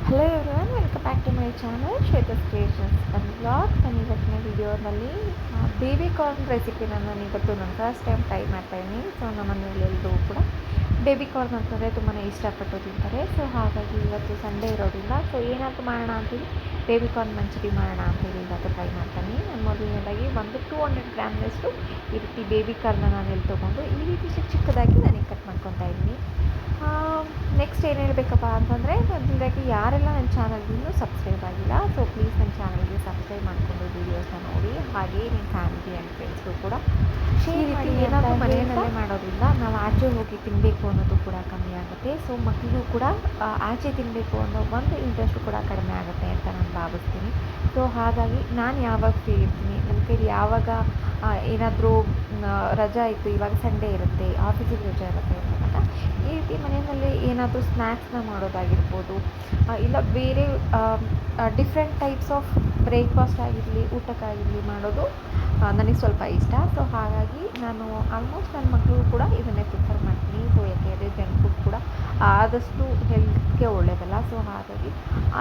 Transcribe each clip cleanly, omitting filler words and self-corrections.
Hello everyone, welcome back to my channel Shweta's creations and blog. ನಾನು ಇವತ್ತಿನ ವಿಡಿಯೋದಲ್ಲಿ baby corn ರೆಸಿಪಿನ ನಾನು ಇವತ್ತು ನಾನು ಫಸ್ಟ್ ಟೈಮ್ ಟ್ರೈ ಮಾಡ್ತಾಯಿದ್ದೀನಿ. ಸೊ ನಮ್ಮ ಮನೆಯಲ್ಲಿ ಎಲ್ಲರೂ ಕೂಡ ಬೇಬಿ ಕಾರ್ನ್ ಅಂತಂದರೆ ತುಂಬಾ ಇಷ್ಟಪಟ್ಟು ತಿಂತಾರೆ. ಸೊ ಹಾಗಾಗಿ ಇವತ್ತು ಸಂಡೇ ಇರೋದ್ರಿಂದ ಸೊ ಏನಾದರೂ ಮಾಡೋಣ ಅಂತೇಳಿ ಬೇಬಿ ಕಾರ್ನ್ ಮಂಚೂರಿ ಮಾಡೋಣ ಅಂತೇಳಿ ಇವತ್ತು ಟ್ರೈ ಮಾಡ್ತಾನೆ. ನಾನು ಮೊದಲನೇದಾಗಿ ಒಂದು 200 ಗ್ರಾಮ್ನಷ್ಟು ಈ ರೀತಿ ಬೇಬಿ ಕಾರ್ನ ನಾನು ಇಲ್ಲಿ ತೊಗೊಂಡು ಈ ರೀತಿ ಚಿಕ್ಕದಾಗಿ ನನಗೆ ಕಟ್ ಮಾಡ್ಕೊತಾ ಇದ್ದೀನಿ. ನೆಕ್ಸ್ಟ್ ಏನು ಹೇಳಬೇಕಪ್ಪ ಅಂತಂದರೆ, ಮೊದಲಾಗಿ ಯಾರೆಲ್ಲ ನನ್ನ ಚಾನಲ್ಗೆ ಇನ್ನೂ ಸಬ್ಸ್ಕ್ರೈಬ್ ಆಗಿಲ್ಲ, ಸೊ ಪ್ಲೀಸ್ ನನ್ನ ಚಾನಲ್ಗೆ ಸಬ್ಸ್ಕ್ರೈಬ್ ಮಾಡಿಕೊಂಡು ವೀಡಿಯೋಸ್ನ ನೋಡಿ. ಹಾಗೆ ನಿಮ್ಮ ಫ್ಯಾಮಿಲಿ ಆ್ಯಂಡ್ ಫ್ರೆಂಡ್ಸ್ಗೂ ಕೂಡ ಶೇರ್ ಮಾಡಿ. ಏನಾದರೂ ಮನೆಯಲ್ಲೇ ಮಾಡೋದ್ರಿಂದ ನಾವು ಆಚೆ ಹೋಗಿ ತಿನ್ನಬೇಕು ಅನ್ನೋದು ಕೂಡ ಕಮ್ಮಿ ಆಗುತ್ತೆ. ಸೊ ಮಕ್ಕಳಿಗೂ ಕೂಡ ಆಚೆ ತಿನ್ನಬೇಕು ಅನ್ನೋ ಒಂದು ಇಂಟ್ರೆಸ್ಟ್ ಕೂಡ ಕಡಿಮೆ ಆಗುತ್ತೆ ಅಂತ ನಾನು ಭಾವಿಸ್ತೀನಿ. ಸೊ ಹಾಗಾಗಿ ನಾನು ಯಾವಾಗ ಫ್ರೀ ಇರ್ತೀನಿ, ನನ್ನ ಕೈಲಿ ಯಾವಾಗ ಏನಾದರೂ ರಜಾ ಇತ್ತು, ಇವಾಗ ಸಂಡೇ ಇರುತ್ತೆ, ಆಫೀಸಿಗೆ ರಜೆ ಇರುತ್ತೆ ಅಂದಾಗ ಈ ರೀತಿ ಮನೆಯಲ್ಲಿ ಏನಾದರೂ ಸ್ನ್ಯಾಕ್ಸ್ನ ಮಾಡೋದಾಗಿರ್ಬೋದು, ಇಲ್ಲ ಬೇರೆ ಡಿಫ್ರೆಂಟ್ ಟೈಪ್ಸ್ ಆಫ್ ಬ್ರೇಕ್ಫಾಸ್ಟ್ ಆಗಿರಲಿ, ಊಟಕ್ಕಾಗಿರಲಿ ಮಾಡೋದು ನನಗೆ ಸ್ವಲ್ಪ ಇಷ್ಟ. ಸೊ ಹಾಗಾಗಿ ನಾನು ಆಲ್ಮೋಸ್ಟ್ ನನ್ನ ಮಕ್ಕಳು ಕೂಡ ಇದನ್ನೇ ಪ್ರಿಫರ್ ಮಾಡ್ತೀನಿ. ಸೊ ಯಾಕೆಂದರೆ ಜಂಕ್ ಫುಡ್ ಕೂಡ ಆದಷ್ಟು ಹೆಲ್ತ್ಗೆ ಒಳ್ಳೆಯದಲ್ಲ. ಸೊ ಹಾಗಾಗಿ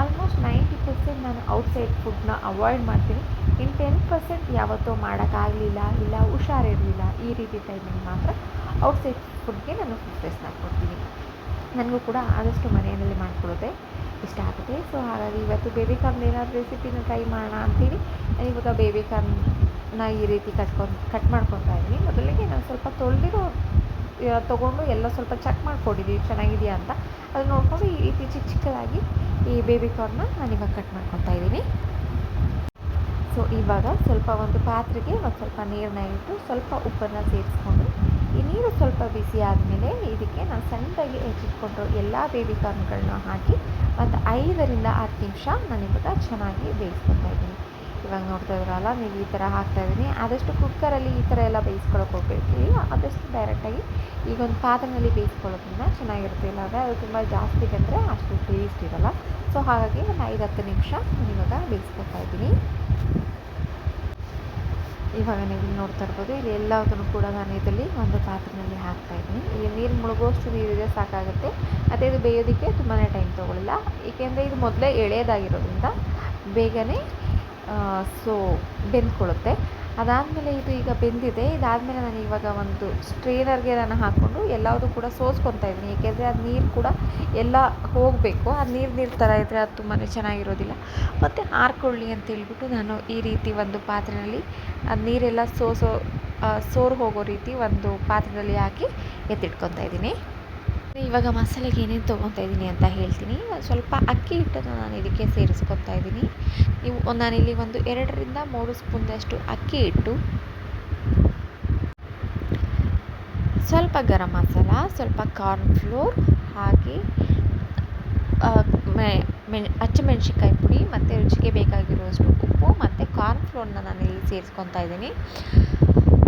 ಆಲ್ಮೋಸ್ಟ್ 90% ನಾನು ಔಟ್ಸೈಡ್ ಫುಡ್ನ ಅವಾಯ್ಡ್ ಮಾಡ್ತೀನಿ. ಇನ್ನು 10% ಯಾವತ್ತೂ ಮಾಡೋಕ್ಕಾಗಲಿಲ್ಲ, ಇಲ್ಲ ಹುಷಾರಿರಲಿಲ್ಲ, ಈ ರೀತಿ ಟೈಮಿಗೆ ಮಾತ್ರ ಔಟ್ಸೈಡ್ ಫುಡ್ಗೆ ನಾನು ಪ್ರಿಫರೆನ್ಸ್ನ ಕೊಡ್ತೀನಿ. ನನಗೂ ಕೂಡ ಆದಷ್ಟು ಮನೆಯಲ್ಲಿ ಮಾಡಿಕೊಡೋದೇ ಇಷ್ಟ ಆಗುತ್ತೆ. ಸೊ ಹಾಗಾಗಿ ಇವತ್ತು ಬೇಬಿ ಕಾರ್ನ್ ಏನಾದರೂ ರೆಸಿಪಿನ ಟ್ರೈ ಮಾಡೋಣ ಅಂತೀನಿ. ನಾನು ಇವಾಗ ಬೇಬಿ ಕಾರ್ನ್ನ ಈ ರೀತಿ ಕಟ್ ಮಾಡ್ಕೊತಾ ಇದ್ದೀನಿ. ಮೊದಲಿಗೆ ನಾನು ಸ್ವಲ್ಪ ತೊಳೆದಿರೋ ತೊಗೊಂಡು ಎಲ್ಲ ಸ್ವಲ್ಪ ಚೆಕ್ ಮಾಡ್ಕೊಂಡಿದ್ದೀವಿ ಚೆನ್ನಾಗಿದೆಯಾ ಅಂತ. ಅದು ನೋಡಿಕೊಂಡು ಈ ರೀತಿ ಚಿಕ್ಕದಾಗಿ ಈ ಬೇಬಿ ಕಾರ್ನ್ನ ನಾನಿವಾಗ ಕಟ್ ಮಾಡ್ಕೊತಾ ಇದ್ದೀನಿ. ಸೊ ಇವಾಗ ಸ್ವಲ್ಪ ಒಂದು ಪಾತ್ರೆಗೆ ಒಂದು ಸ್ವಲ್ಪ ನೀರನ್ನ ಇಟ್ಟು ಸ್ವಲ್ಪ ಉಪ್ಪನ್ನು ಸೇರಿಸ್ಕೊಂಡು, ಈ ನೀರು ಸ್ವಲ್ಪ ಬಿಸಿ ಆದಮೇಲೆ ಇದಕ್ಕೆ ನಾನು ಸಣ್ಣದಾಗಿ ಹೆಚ್ಚಿಟ್ಕೊಂಡು ಎಲ್ಲ ಬೇಬಿ ಕಾರ್ನ್ಗಳನ್ನ ಹಾಕಿ ಒಂದು 5ರಿಂದ 10 ನಿಮಿಷ ನಾನಿವಾಗ ಚೆನ್ನಾಗಿ ಬೇಯಿಸ್ಕೊತಾ ಇದ್ದೀನಿ. ಇವಾಗ ನೋಡ್ತಾ ಇದ್ರಲ್ಲ, ನೀವು ಈ ಥರ ಹಾಕ್ತಾಯಿದ್ದೀನಿ. ಆದಷ್ಟು ಕುಕ್ಕರಲ್ಲಿ ಈ ಥರ ಎಲ್ಲ ಬೇಯಿಸ್ಕೊಳ್ಳೋಕೆ ಹೋಗ್ಬೇಕಿಲ್ಲ, ಆದಷ್ಟು ಡೈರೆಕ್ಟಾಗಿ ಈಗ ಒಂದು ಪಾತ್ರೆಯಲ್ಲಿ ಬೇಯಿಸ್ಕೊಳ್ಳೋದ್ರಿಂದ ಚೆನ್ನಾಗಿರುತ್ತೆ. ಇಲ್ಲಾಂದರೆ ಅದು ತುಂಬ ಜಾಸ್ತಿ ಬಂದರೆ ಅಷ್ಟು ಟೇಸ್ಟ್ ಇರೋಲ್ಲ. ಸೊ ಹಾಗಾಗಿ ಒಂದು 5-10 ನಿಮಿಷ ನಾನಿವಾಗ ಬೇಯಿಸ್ಕೊತಾ ಇದ್ದೀನಿ. ಇವಾಗ ನೀವು ನೋಡ್ತಾ ಇರ್ಬೋದು, ಇಲ್ಲಿ ಎಲ್ಲದನ್ನು ಕೂಡ ನಾನು ಇದರಲ್ಲಿ ಒಂದು ಪಾತ್ರೆಯಲ್ಲಿ ಹಾಕ್ತಾಯಿದ್ದೀನಿ. ಇಲ್ಲಿ ನೀರು ಮುಳುಗೋಷ್ಟು ನೀರಿದೆ ಸಾಕಾಗುತ್ತೆ. ಮತ್ತು ಇದು ಬೇಯೋದಕ್ಕೆ ತುಂಬಾ ಟೈಮ್ ತೊಗೊಳ್ಳಿಲ್ಲ, ಏಕೆಂದರೆ ಇದು ಮೊದಲೇ ಎಳೆದಾಗಿರೋದ್ರಿಂದ ಬೇಗನೆ ಬೆಂದ್ಕೊಳ್ಳುತ್ತೆ. ಅದಾದಮೇಲೆ ಇದು ಈಗ ಬೆಂದಿದೆ. ಇದಾದಮೇಲೆ ನಾನು ಇವಾಗ ಒಂದು ಸ್ಟ್ರೇನರ್ಗೆ ನಾನು ಹಾಕ್ಕೊಂಡು ಎಲ್ಲದೂ ಕೂಡ ಸೋಸ್ಕೊತಾ ಇದ್ದೀನಿ. ಏಕೆಂದರೆ ಅದು ನೀರು ಕೂಡ ಎಲ್ಲ ಹೋಗಬೇಕು. ಅದು ನೀರು ಥರ ಇದ್ದರೆ ಅದು ತುಂಬಾ ಚೆನ್ನಾಗಿರೋದಿಲ್ಲ. ಮತ್ತು ಆರ್ಕೊಳ್ಳಿ ಅಂತೇಳ್ಬಿಟ್ಟು ನಾನು ಈ ರೀತಿ ಒಂದು ಪಾತ್ರೆಯಲ್ಲಿ ಅದು ನೀರೆಲ್ಲ ಸೋರು ಹೋಗೋ ರೀತಿ ಒಂದು ಪಾತ್ರೆಯಲ್ಲಿ ಹಾಕಿ ಎತ್ತಿಟ್ಕೊತಾ ಇದ್ದೀನಿ. ಇವಾಗ ಮಸಾಲೆಗೆ ಏನೇನು ತೊಗೊತಾ ಇದ್ದೀನಿ ಅಂತ ಹೇಳ್ತೀನಿ. ಸ್ವಲ್ಪ ಅಕ್ಕಿ ಹಿಟ್ಟನ್ನು ನಾನು ಇದಕ್ಕೆ ಸೇರಿಸ್ಕೊತಾ ಇದ್ದೀನಿ. ನಾನಿಲ್ಲಿ ಒಂದು 2ರಿಂದ 3 ಸ್ಪೂನಷ್ಟು ಅಕ್ಕಿ ಹಿಟ್ಟು, ಸ್ವಲ್ಪ ಗರಂ ಮಸಾಲ, ಸ್ವಲ್ಪ ಕಾರ್ನ್ ಫ್ಲೋರ್, ಹಾಗೆ ಹಸಿಮೆಣ್ಸಿನ್ಕಾಯಿ ಪುಡಿ ಮತ್ತು ರುಚಿಗೆ ಬೇಕಾಗಿರುವಷ್ಟು ಉಪ್ಪು ಮತ್ತು ಕಾರ್ನ್ ಫ್ಲೋರ್ನ ನಾನಿಲ್ಲಿ ಸೇರಿಸ್ಕೊತಾ ಇದ್ದೀನಿ.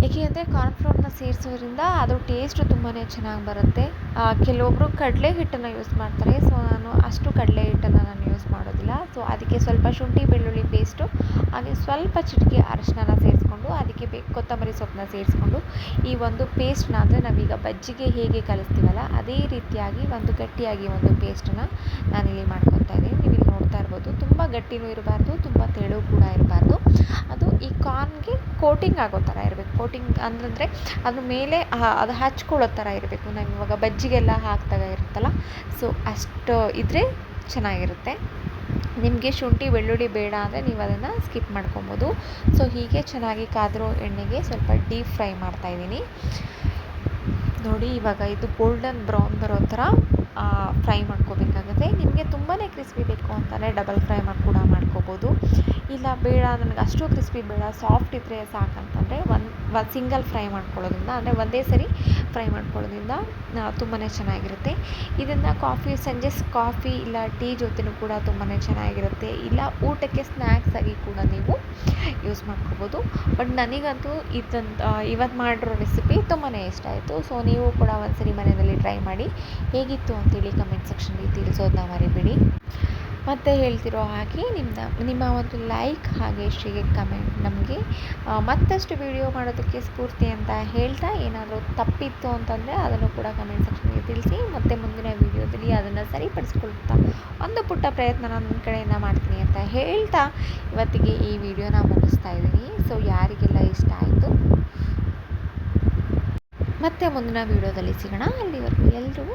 ಏಕೆಂದರೆ ಕಾರ್ನ್ ಫ್ಲೋರ್ನ ಸೇರಿಸೋದ್ರಿಂದ ಅದು ಟೇಸ್ಟು ತುಂಬಾ ಚೆನ್ನಾಗಿ ಬರುತ್ತೆ. ಕೆಲವೊಬ್ಬರು ಕಡಲೆ ಹಿಟ್ಟನ್ನು ಯೂಸ್ ಮಾಡ್ತಾರೆ. ಸೊ ನಾನು ಅಷ್ಟು ಕಡಲೆ ಹಿಟ್ಟನ್ನು ನಾನು ಯೂಸ್ ಮಾಡೋದಿಲ್ಲ. ಸೊ ಅದಕ್ಕೆ ಸ್ವಲ್ಪ ಶುಂಠಿ ಬೆಳ್ಳುಳ್ಳಿ ಪೇಸ್ಟು, ಹಾಗೆ ಸ್ವಲ್ಪ ಚಿಟಿಕೆ ಅರಶಿನ ಸೇರಿಸ್ಕೊಂಡು, ಅದಕ್ಕೆ ಕೊತ್ತಂಬರಿ ಸೊಪ್ಪನ್ನ ಸೇರಿಸ್ಕೊಂಡು ಈ ಒಂದು ಪೇಸ್ಟ್ನ, ಅಂದರೆ ನಾವೀಗ ಬಜ್ಜಿಗೆ ಹೇಗೆ ಕಲಿಸ್ತೀವಲ್ಲ ಅದೇ ರೀತಿಯಾಗಿ ಒಂದು ಗಟ್ಟಿಯಾಗಿ ಒಂದು ಪೇಸ್ಟನ್ನು ನಾನಿಲ್ಲಿ ಮಾಡ್ಕೊತಾ ಇದ್ದೀನಿ. ನೀವು ಇಲ್ಲಿ ನೋಡ್ತಾ ಇರ್ಬೋದು, ತುಂಬ ಗಟ್ಟಿನೂ ಇರಬಾರ್ದು, ತುಂಬ ತೆಳು ಕೂಡ ಇರಬಾರ್ದು. ಅದು ಈ ಕಾರ್ನ್ಗೆ ಕೋಟಿಂಗ್ ಆಗೋ ಥರ ಇರಬೇಕು. ಕೋಟಿಂಗ್ ಅಂದರೆ ಅದ್ರ ಮೇಲೆ ಅದು ಹಚ್ಕೊಳ್ಳೋ ಥರ ಇರಬೇಕು. ನಾವು ಇವಾಗ ಬಜ್ಜಿಗೆಲ್ಲ ಹಾಕಿದಾಗ ಇರುತ್ತಲ್ಲ, ಸೊ ಅಷ್ಟು ಇದ್ದರೆ ಚೆನ್ನಾಗಿರುತ್ತೆ. ನಿಮಗೆ ಶುಂಠಿ ಬೆಳ್ಳುಳ್ಳಿ ಬೇಡ ಅಂದರೆ ನೀವು ಅದನ್ನು ಸ್ಕಿಪ್ ಮಾಡ್ಕೊಬೋದು. ಸೊ ಹೀಗೆ ಚೆನ್ನಾಗಿ ಕಾದಿರೋ ಎಣ್ಣೆಗೆ ಸ್ವಲ್ಪ ಡೀಪ್ ಫ್ರೈ ಮಾಡ್ತಾಯಿದ್ದೀನಿ. ನೋಡಿ, ಇವಾಗ ಇದು ಗೋಲ್ಡನ್ ಬ್ರೌನ್ ಬರೋ ಥರ ಫ್ರೈ ಮಾಡ್ಕೋಬೇಕಾಗುತ್ತೆ. ನಿಮಗೆ ತುಂಬಾ ಕ್ರಿಸ್ಪಿ ಬೇಕು ಅಂತಲೇ ಡಬಲ್ ಫ್ರೈ ಕೂಡ ಮಾಡ್ಕೋಬೋದು. ಇಲ್ಲ ಬೇಡ ನನಗೆ ಅಷ್ಟು ಕ್ರಿಸ್ಪಿ ಬೇಡ, ಸಾಫ್ಟ್ ಇದ್ದರೆ ಸಾಕಂತಂದರೆ ಒಂದು ಸಿಂಗಲ್ ಫ್ರೈ ಮಾಡ್ಕೊಳ್ಳೋದ್ರಿಂದ, ಅಂದರೆ ಒಂದೇ ಸರಿ ಫ್ರೈ ಮಾಡ್ಕೊಳ್ಳೋದ್ರಿಂದ ತುಂಬಾ ಚೆನ್ನಾಗಿರುತ್ತೆ. ಇದನ್ನು ಸಂಜೆ ಕಾಫಿ ಇಲ್ಲ ಟೀ ಜೊತೆನೂ ಕೂಡ ತುಂಬಾ ಚೆನ್ನಾಗಿರುತ್ತೆ. ಇಲ್ಲ ಊಟಕ್ಕೆ ಸ್ನ್ಯಾಕ್ಸ್ ಆಗಿ ಕೂಡ ನೀವು ಯೂಸ್ ಮಾಡ್ಕೋಬೋದು. ಬಟ್ ನನಗಂತೂ ಇವತ್ತು ಮಾಡಿರೋ ರೆಸಿಪಿ ತುಂಬಾ ಇಷ್ಟ ಆಯಿತು. ಸೊ ನೀವು ಕೂಡ ಒಂದ್ಸರಿ ಮನೆಯಲ್ಲಿ ಟ್ರೈ ಮಾಡಿ ಹೇಗಿತ್ತು ಅಂತೇಳಿ ಕಮೆಂಟ್ ಸೆಕ್ಷನ್ಗೆ ತಿಳಿಸೋದನ್ನ ಮರಿಬೇಡಿ. ಮತ್ತು ಹೇಳ್ತಿರೋ ಹಾಗೆ ನಿಮ್ಮ ಒಂದು ಲೈಕ್ ಹಾಗೆ ಶೇರ್ ಕಮೆಂಟ್ ನಮಗೆ ಮತ್ತಷ್ಟು ವಿಡಿಯೋ ಮಾಡೋದಕ್ಕೆ ಸ್ಫೂರ್ತಿ ಅಂತ ಹೇಳ್ತಾ, ಏನಾದರೂ ತಪ್ಪಿತ್ತು ಅಂತಂದರೆ ಅದನ್ನು ಕೂಡ ಕಮೆಂಟ್ ಸೆಕ್ಷನ್ಗೆ ತಿಳಿಸಿ. ಮತ್ತು ಮುಂದಿನ ವೀಡಿಯೋದಲ್ಲಿ ಅದನ್ನು ಸರಿಪಡಿಸ್ಕೊಳ್ತಾ ಒಂದು ಪುಟ್ಟ ಪ್ರಯತ್ನ ನನ್ನ ಕಡೆಯಿಂದ ಮಾಡ್ತೀನಿ ಅಂತ ಹೇಳ್ತಾ ಇವತ್ತಿಗೆ ಈ ವಿಡಿಯೋನ ಮುಗಿಸ್ತಾ ಇದ್ದೀನಿ. ಸೊ ಯಾರಿಗೆಲ್ಲ ಇಷ್ಟ ಆಯಿತು ಮತ್ತೆ ಮುಂದಿನ ವಿಡಿಯೋದಲ್ಲಿ ಸಿಗೋಣ. ಅಲ್ಲಿವರೆಗೂ ಎಲ್ಲರೂ